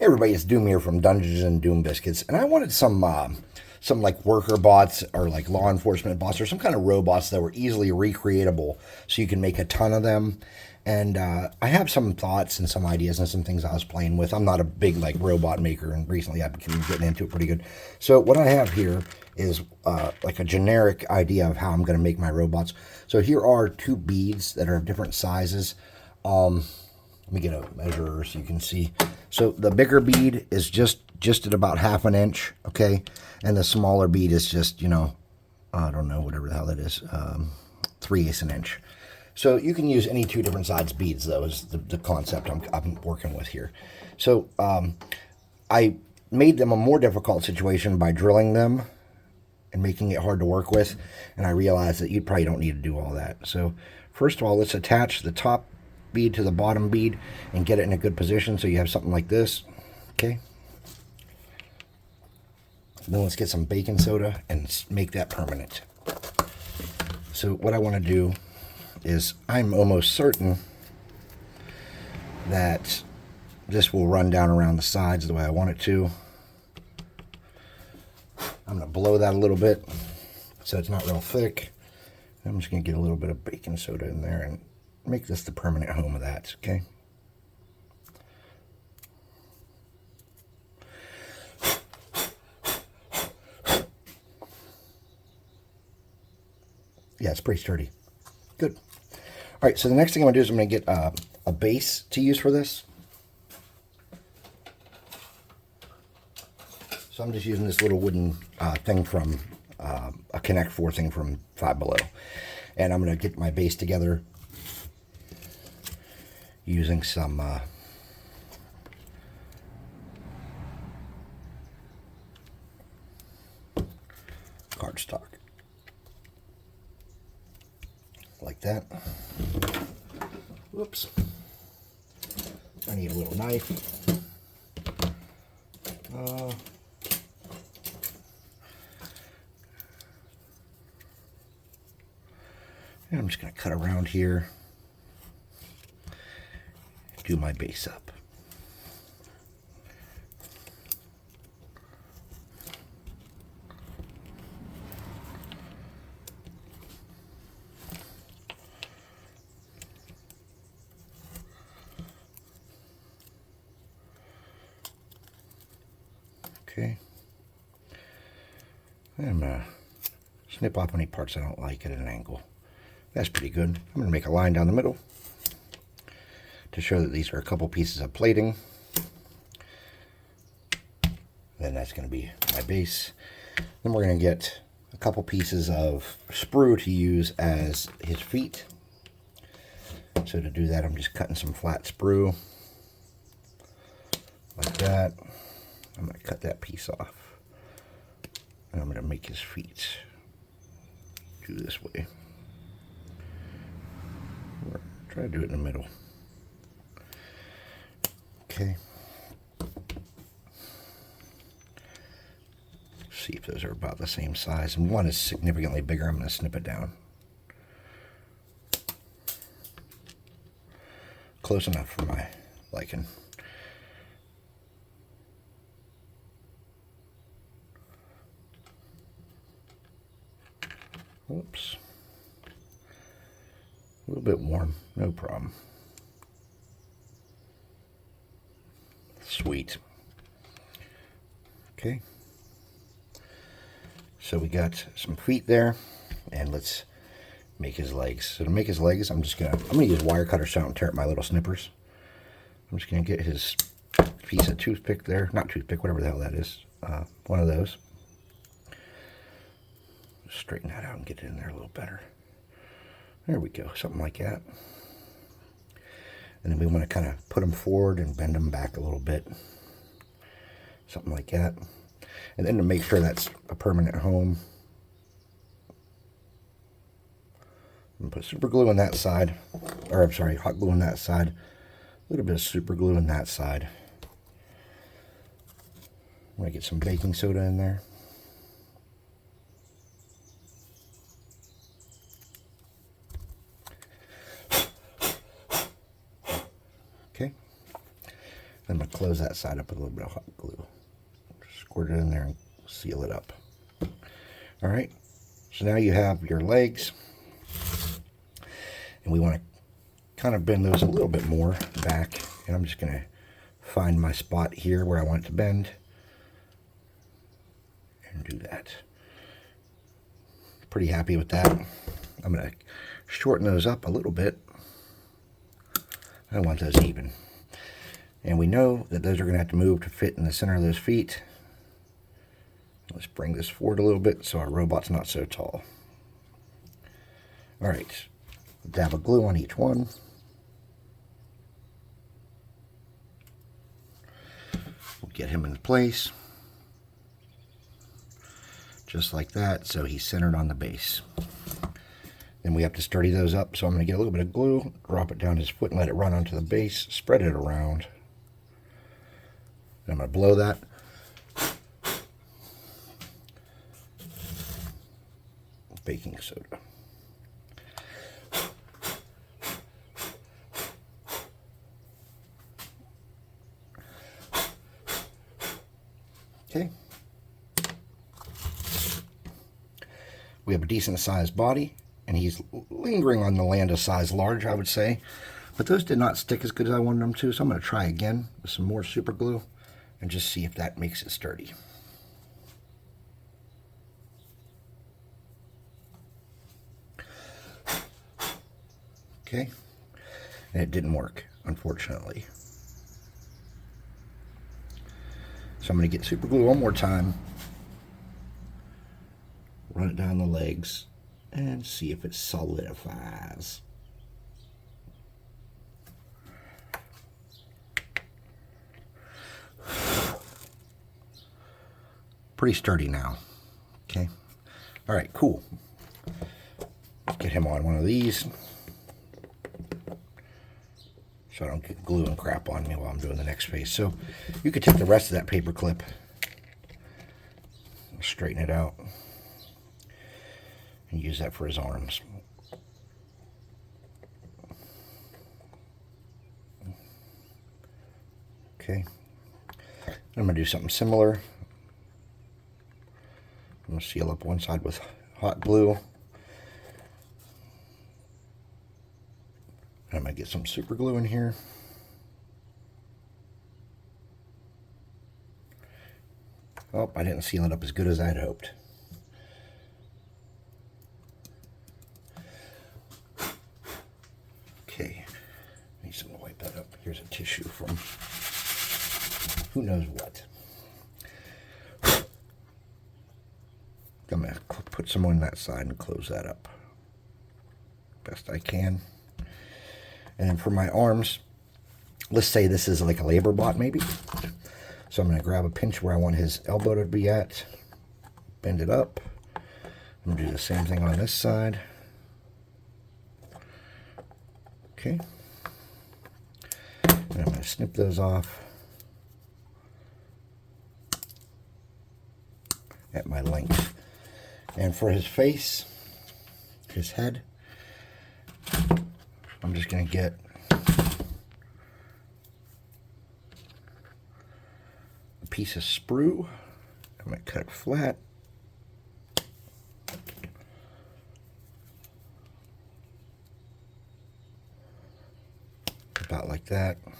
Hey everybody, it's Doom here from Dungeons and Doom Biscuits, and I wanted some like worker bots or like law enforcement bots or some kind of robots that were easily recreatable, so you can make a ton of them. And I have some thoughts and some ideas and some things I was playing with. I'm not a big like robot maker, and recently I've been getting into it pretty good. So what I have here is like a generic idea of how I'm going to make my robots. So here are two beads that are of different sizes. Let me get a measure so you can see. So the bigger bead is just at about 1/2 inch, okay? And the smaller bead is just, I don't know, whatever the hell that is, 3/8 an inch. So you can use any two different size beads, though, is the concept I'm working with here. So I made them a more difficult situation by drilling them and making it hard to work with. And I realized that you probably don't need to do all that. So first of all, let's attach the top bead to the bottom bead and get it in a good position so you have something like this. Okay. Then let's get some baking soda and make that permanent. So what I want to do is, I'm almost certain that this will run down around the sides the way I want it to. I'm going to blow that a little bit so it's not real thick. I'm just going to get a little bit of baking soda in there and make this the permanent home of that, okay? Yeah, it's pretty sturdy. Good. All right, so the next thing I'm going to do is I'm going to get a base to use for this. So I'm just using this little wooden thing from a Connect 4 thing from Five Below. And I'm going to get my base together using some cardstock. Like that. Whoops. I need a little knife. And I'm just going to cut around here. Do my base up. Okay. I'm going to snip off any parts I don't like at an angle. That's pretty good. I'm going to make a line down the middle to show that these are a couple pieces of plating. Then that's going to be my base. Then we're going to get a couple pieces of sprue to use as his feet. So to do that, I'm just cutting some flat sprue like that. I'm going to cut that piece off. And I'm going to make his feet do this way. Or try to do it in the middle. Okay. See if those are about the same size. And one is significantly bigger. I'm going to snip it down. Close enough for my liking. Whoops. A little bit warm, no problem. Sweet. Okay. So we got some feet there, and let's make his legs. So to make his legs, I'm gonna use wire cutter so I don't tear up my little snippers. I'm just gonna get his piece of toothpick there, not toothpick, whatever the hell that is. One of those. Straighten that out and get it in there a little better. There we go, something like that. And then we want to kind of put them forward and bend them back a little bit. Something like that. And then to make sure that's a permanent home, I'm going to put super glue on that side. Or I'm sorry, hot glue on that side. A little bit of super glue on that side. I'm going to get some baking soda in there. Okay. I'm going to close that side up with a little bit of hot glue. Squirt it in there and seal it up. All right, so now you have your legs, and we want to kind of bend those a little bit more back, and I'm just going to find my spot here where I want it to bend and do that. Pretty happy with that. I'm going to shorten those up a little bit. I want those even. And we know that those are going to have to move to fit in the center of those feet. Let's bring this forward a little bit so our robot's not so tall. All right, dab of glue on each one. We'll get him in place. Just like that, so he's centered on the base. Then we have to sturdy those up, so I'm going to get a little bit of glue, drop it down his foot and let it run onto the base, spread it around. And I'm going to blow that. Baking soda. Okay. We have a decent sized body, and he's lingering on the land of size large, I would say. But those did not stick as good as I wanted them to, so I'm going to try again with some more super glue and just see if that makes it sturdy. Okay, and it didn't work, unfortunately. So I'm going to get super glue one more time, run it down the legs, and see if it solidifies. Pretty sturdy now. Okay, all right, cool. Let's get him on one of these, so I don't get glue and crap on me while I'm doing the next phase. So you could take the rest of that paper clip, straighten it out, and use that for his arms. Okay, I'm going to do something similar. I'm going to seal up one side with hot glue. I'm going to get some super glue in here. Oh, I didn't seal it up as good as I'd hoped. Okay, need something to wipe that up. Here's a tissue from who knows what. I'm going to put some on that side and close that up best I can. And then for my arms, let's say this is like a labor bot maybe. So I'm going to grab a pinch where I want his elbow to be at, bend it up. I'm going to do the same thing on this side. Okay. And I'm going to snip those off at my length. And for his face, his head, I'm just going to get a piece of sprue. I'm going to cut it flat. About like that. I'm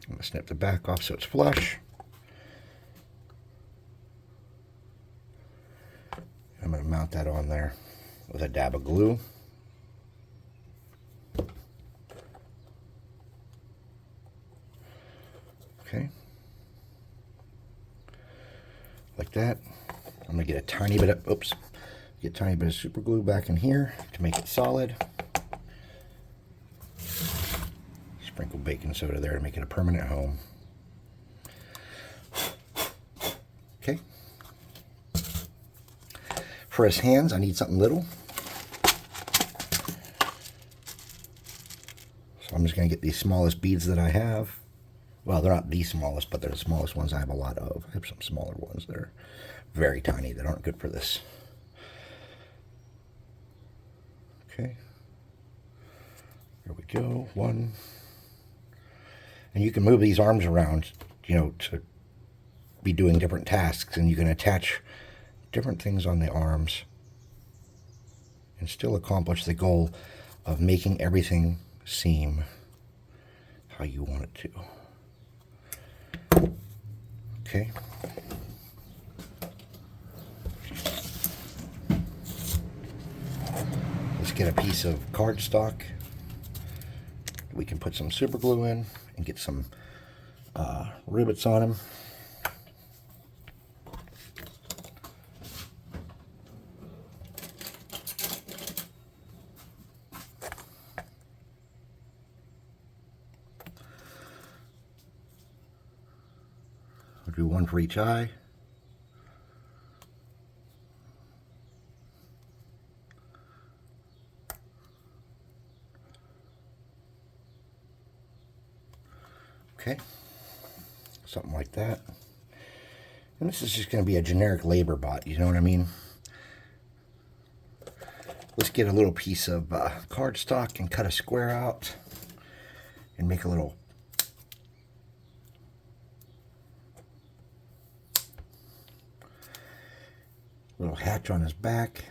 going to snip the back off so it's flush. I'm going to mount that on there with a dab of glue. Okay. Like that. I'm going to get a tiny bit of, get a tiny bit of super glue back in here to make it solid. Sprinkle baking soda there to make it a permanent home. Okay. For his hands, I need something little. So I'm just going to get these smallest beads that I have. Well, they're not the smallest, but they're the smallest ones I have a lot of. I have some smaller ones that are very tiny that aren't good for this. Okay. There we go. One. And you can move these arms around to be doing different tasks, and you can attach different things on the arms and still accomplish the goal of making everything seem how you want it to. Okay. Let's get a piece of cardstock. We can put some super glue in and get some rivets on them. I'll do one for each eye. Okay, something like that. And this is just going to be a generic labor bot, you know what I mean? Let's get a little piece of cardstock and cut a square out and make a little hatch on his back.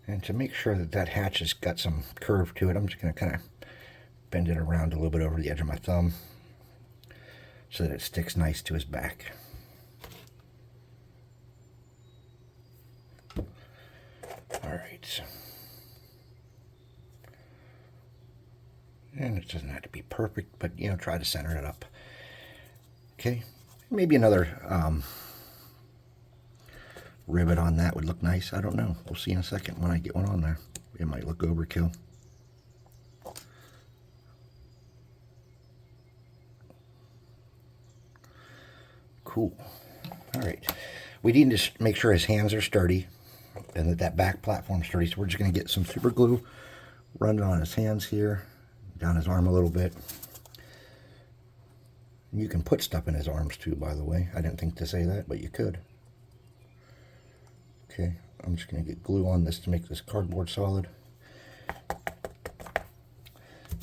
And to make sure that that hatch has got some curve to it, I'm just going to kind of bend it around a little bit over the edge of my thumb so that it sticks nice to his back. All right. And it doesn't have to be perfect, but try to center it up. Okay, maybe another rivet on that would look nice. I don't know. We'll see in a second when I get one on there. It might look overkill. Cool. All right. We need to make sure his hands are sturdy and that back platform's sturdy. So we're just going to get some super glue, run it on his hands here, down his arm a little bit. You can put stuff in his arms too, by the way. I didn't think to say that, but you could. Okay. I'm just going to get glue on this to make this cardboard solid.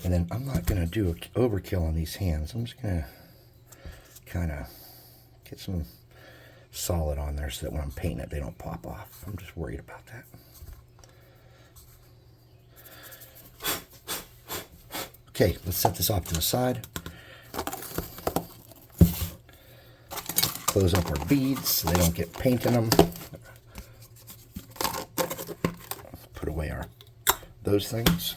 And then I'm not going to do overkill on these hands. I'm just going to kind of get some solid on there so that when I'm painting it, they don't pop off. I'm just worried about that. Okay, let's set this off to the side. Close up our beads so they don't get paint in them. Put away those things.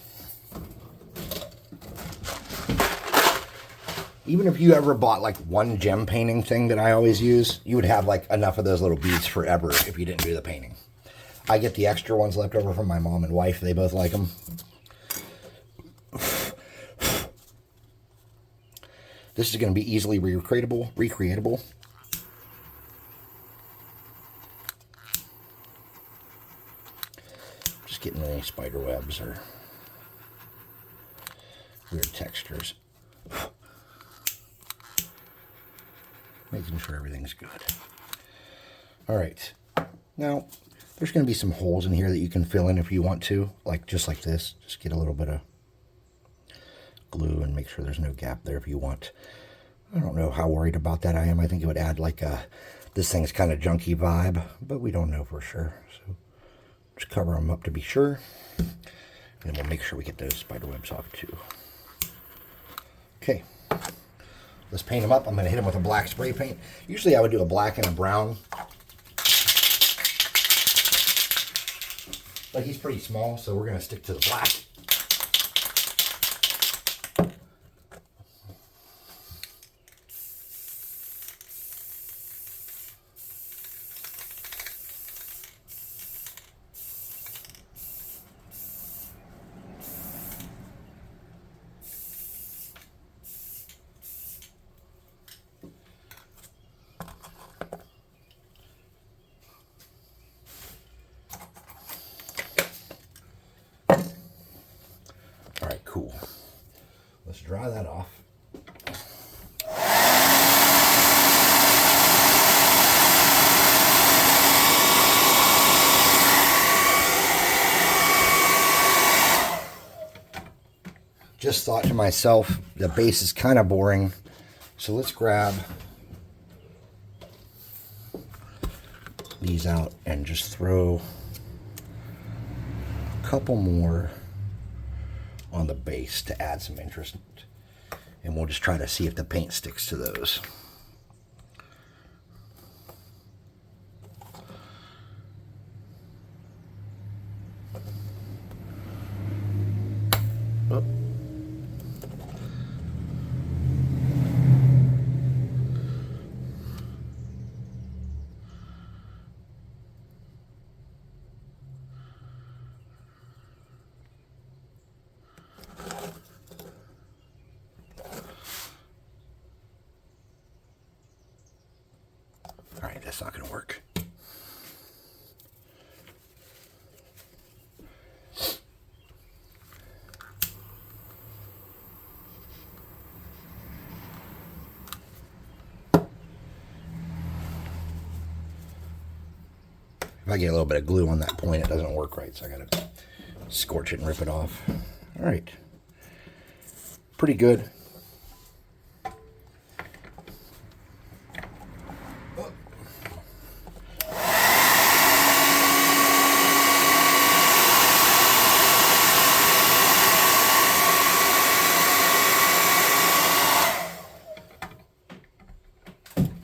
Even if you ever bought like one gem painting thing that I always use, you would have like enough of those little beads forever if you didn't do the painting. I get the extra ones left over from my mom and wife. They both like them. This is going to be easily recreatable. Just getting any spider webs or weird textures. Making sure everything's good. All right. Now, there's going to be some holes in here that you can fill in if you want to, just like this. Just get a little bit of glue and make sure there's no gap there if you want. I don't know how worried about that I am. I think it would add like this thing's kind of junky vibe, but we don't know for sure. So just cover them up to be sure. And then we'll make sure we get those spider webs off too. Okay. Let's paint him up. I'm going to hit him with a black spray paint. Usually I would do a black and a brown. But he's pretty small, so we're going to stick to the black. Cool. Let's dry that off. Just thought to myself, the base is kind of boring, So let's grab these out and just throw a couple more on the base to add some interest. And we'll just try to see if the paint sticks to those. Oh. All right, that's not going to work. If I get a little bit of glue on that point, it doesn't work right, so I got to scorch it and rip it off. All right. Pretty good.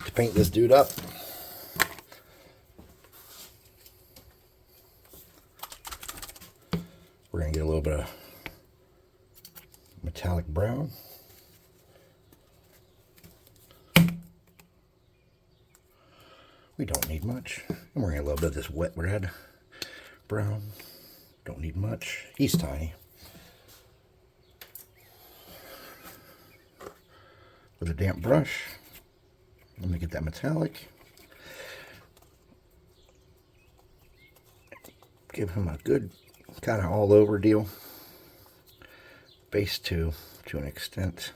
To paint this dude up, we're going to get a little bit of metallic brown. We don't need much. And we're going to get a little bit of this wet red brown. Don't need much. He's tiny. With a damp brush, let me get that metallic. Give him a good kind of all over deal. Base to an extent.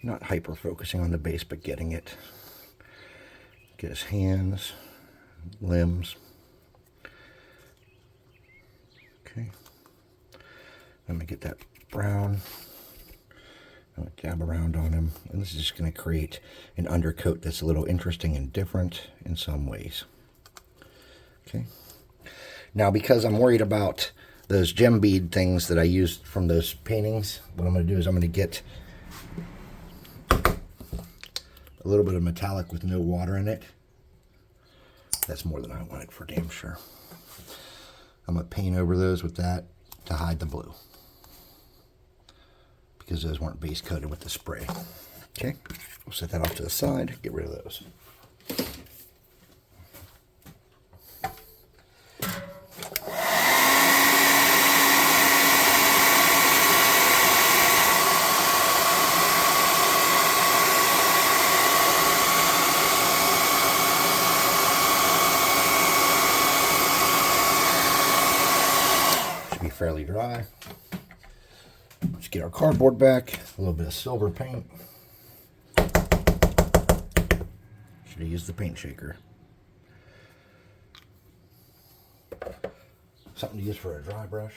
Not hyper focusing on the base, but getting it. Get his hands, limbs. Okay. Let me get that brown. I'm going to dab around on him. And this is just going to create an undercoat that's a little interesting and different in some ways. Okay. Now, because I'm worried about those gem bead things that I used from those paintings, what I'm going to do is I'm going to get a little bit of metallic with no water in it. That's more than I wanted for damn sure. I'm going to paint over those with that to hide the blue, because those weren't base coated with the spray. Okay, we'll set that off to the side, get rid of those. Fairly dry. Let's get our cardboard back. A little bit of silver paint. Should have used the paint shaker. Something to use for a dry brush.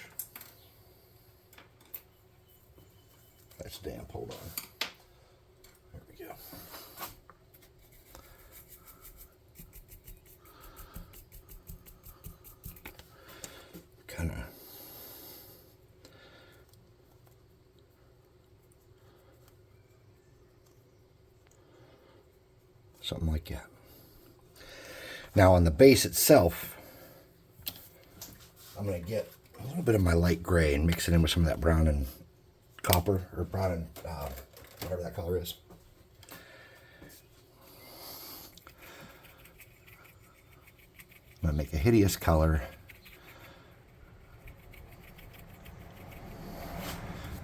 That's damp. Hold on. There we go. Kind of something like that. Now on the base itself, I'm going to get a little bit of my light gray and mix it in with some of that brown and copper, or brown and whatever that color is. I'm going to make a hideous color.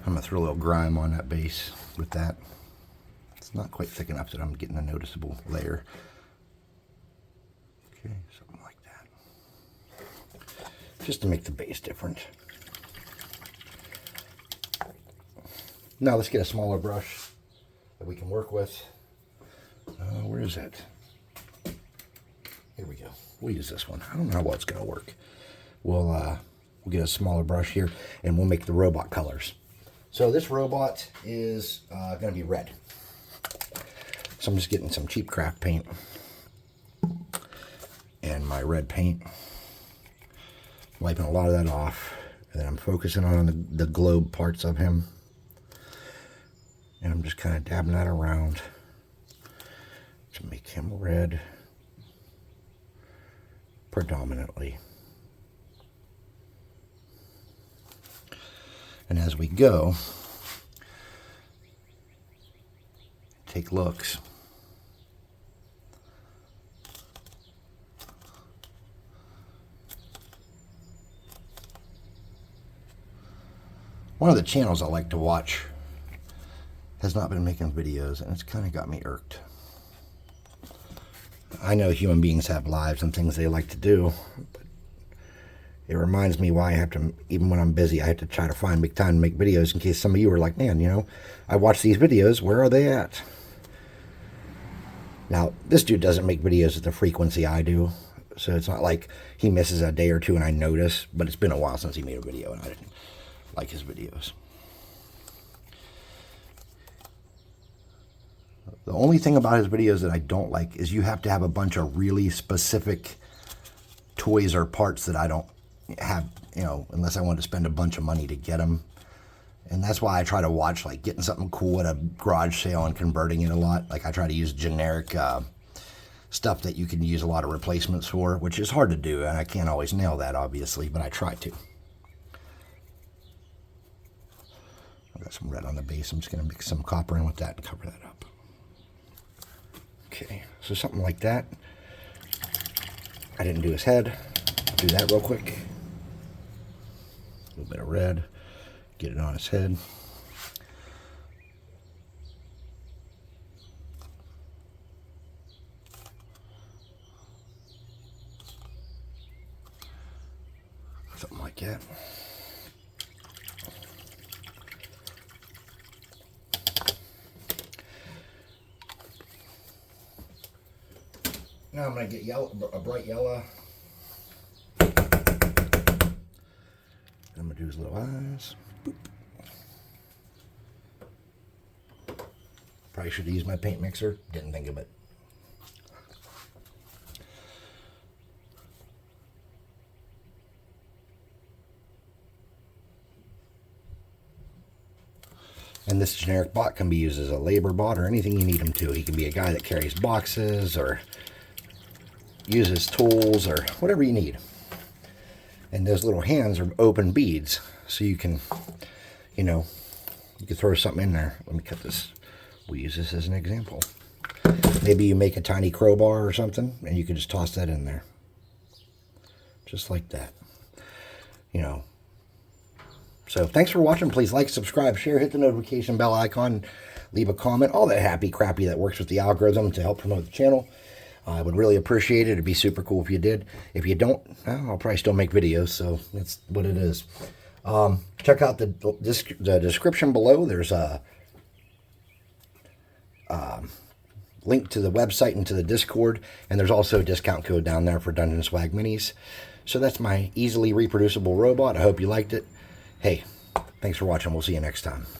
I'm going to throw a little grime on that base with that. It's not quite thick enough that I'm getting a noticeable layer. Okay, something like that. Just to make the base different. Now let's get a smaller brush that we can work with. Where is it? Here we go. We'll use this one. I don't know how well it's going to work. We'll get a smaller brush here, and we'll make the robot colors. So this robot is going to be red. So I'm just getting some cheap craft paint and my red paint, wiping a lot of that off, and then I'm focusing on the globe parts of him, and I'm just kind of dabbing that around to make him red predominantly. And as we go, take looks. One of the channels I like to watch has not been making videos, and it's kind of got me irked. I know human beings have lives and things they like to do, but it reminds me why I have to, even when I'm busy, I have to try to make time to make videos in case some of you are like, man, you know, I watch these videos, where are they at? Now, this dude doesn't make videos at the frequency I do, so it's not like he misses a day or two and I notice, but it's been a while since he made a video and I didn't like his videos. The only thing about his videos that I don't like is you have to have a bunch of really specific toys or parts that I don't have, you know, unless I want to spend a bunch of money to get them. And that's why I try to watch, like, getting something cool at a garage sale and converting it a lot. Like, I try to use generic stuff that you can use a lot of replacements for, which is hard to do, and I can't always nail that, obviously, but I try to. I've got some red on the base. I'm just going to mix some copper in with that and cover that up. Okay, so something like that. I didn't do his head. I'll do that real quick. A little bit of red. Get it on his head. Something like that. Now I'm going to get a bright yellow. I'm going to do his little eyes. Boop. Probably should have used my paint mixer. Didn't think of it. And this generic bot can be used as a labor bot or anything you need him to. He can be a guy that carries boxes or uses tools or whatever you need. And those little hands are open beads, so you can, you know, you can throw something in there. Let me cut this. We'll use this as an example. Maybe you make a tiny crowbar or something, and you can just toss that in there. Just like that. You know. So thanks for watching. Please like, subscribe, share, hit the notification bell icon, leave a comment, all that happy crappy that works with the algorithm to help promote the channel. I would really appreciate it. It'd be super cool if you did. If you don't, well, I'll probably still make videos, so that's what it is. Check out the description below. There's a link to the website and to the Discord, and there's also a discount code down there for Dungeon Swag Minis. So that's my easily reproducible robot. I hope you liked it. Hey, thanks for watching. We'll see you next time.